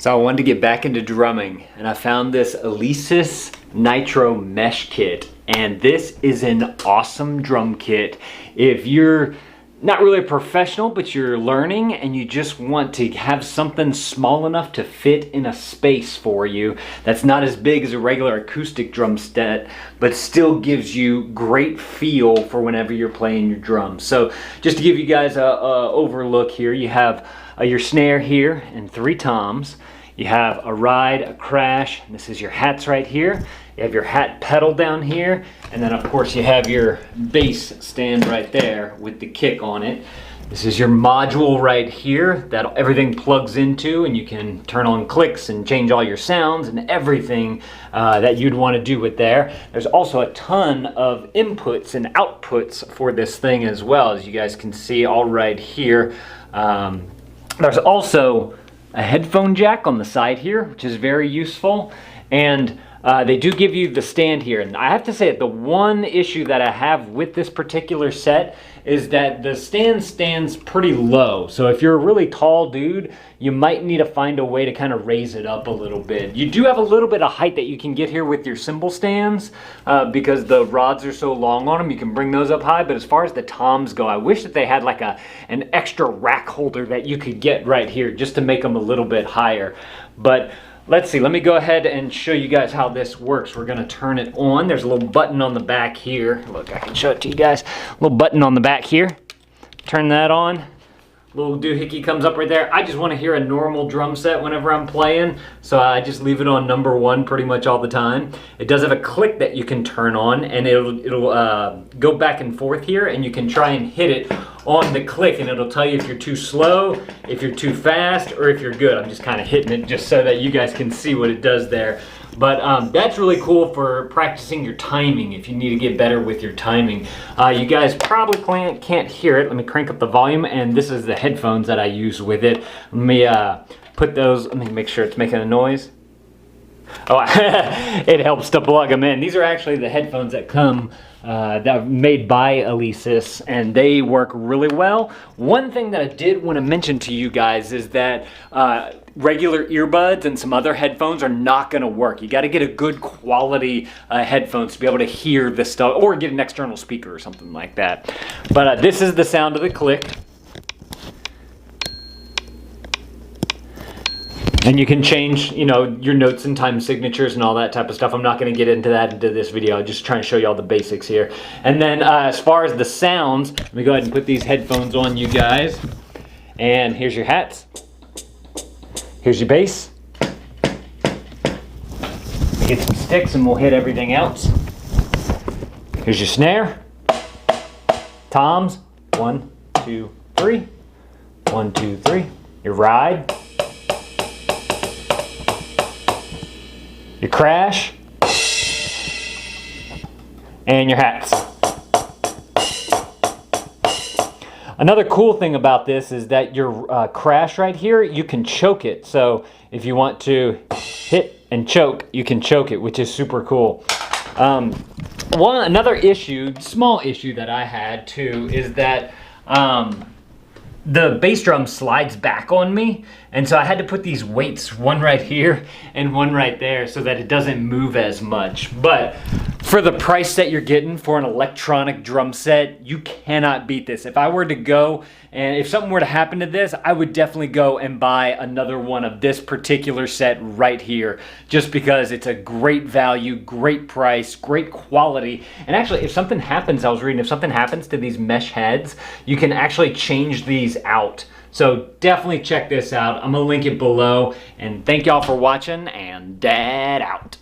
So I wanted to get back into drumming, and I found this Alesis NITRO mesh kit, and this is an awesome drum kit if you're not really a professional, but you're learning and you just want to have something small enough to fit in a space for you that's not as big as a regular acoustic drum set, but still gives you great feel for whenever you're playing your drums. So just to give you guys a overlook here, you have your snare here and 3 toms. You have a ride, a crash, and this is your hats right here. You have your hat pedal down here, and then of course you have your bass stand right there with the kick on it. This is your module right here that everything plugs into, and you can turn on clicks and change all your sounds and everything that you'd want to do with there. There's also a ton of inputs and outputs for this thing as well, as you guys can see all right here. There's also a headphone jack on the side here, which is very useful, and they do give you the stand here. And I have to say that the one issue that I have with this particular set is that the stand stands pretty low. So if you're a really tall dude, you might need to find a way to kind of raise it up a little bit. You do have a little bit of height that you can get here with your cymbal stands because the rods are so long on them. You can bring those up high, but as far as the toms go, I wish that they had like an extra rack holder that you could get right here just to make them a little bit higher. But let's see, let me go ahead and show you guys how this works. We're gonna turn it on. There's a little button on the back here. Look, I can show it to you guys. A little button on the back here. Turn that on. Little doohickey comes up right there. I just want to hear a normal drum set whenever I'm playing, so I just leave it on number 1 pretty much all the time. It does have a click that you can turn on, and it'll go back and forth here, and you can try and hit it on the click, and it'll tell you if you're too slow, if you're too fast, or if you're good. I'm just kind of hitting it just so that you guys can see what it does there. But that's really cool for practicing your timing if you need to get better with your timing. You guys probably can't hear it. Let me crank up the volume, and this is the headphones that I use with it. Let me put those, let me make sure it's making a noise. Oh, it helps to plug them in. These are actually the headphones that come that are made by Alesis, and they work really well. One thing that I did want to mention to you guys is that regular earbuds and some other headphones are not going to work. You got to get a good quality headphones to be able to hear this stuff, or get an external speaker or something like that. But this is the sound of the click. And you can change, you know, your notes and time signatures and all that type of stuff. I'm not going to get into that into this video. I'm just trying to show you all the basics here. And then as far as the sounds, let me go ahead and put these headphones on, you guys. And here's your hats. Here's your bass. Get some sticks and we'll hit everything else. Here's your snare. Toms. 1, 2, 3. 1, 2, 3. Your ride. Your crash, and your hats. Another cool thing about this is that your crash right here, you can choke it. So if you want to hit and choke, you can choke it, which is super cool. Another issue, small issue that I had too, is that the bass drum slides back on me, and so I had to put these weights, one right here and one right there, so that it doesn't move as much. But for the price that you're getting for an electronic drum set, you cannot beat this. If I were to go, and if something were to happen to this, I would definitely go and buy another one of this particular set right here, just because it's a great value, great price, great quality. And actually, if something happens, I was reading, if something happens to these mesh heads, you can actually change these out. So definitely check this out. I'm gonna link it below, and thank y'all for watching, and Dad out.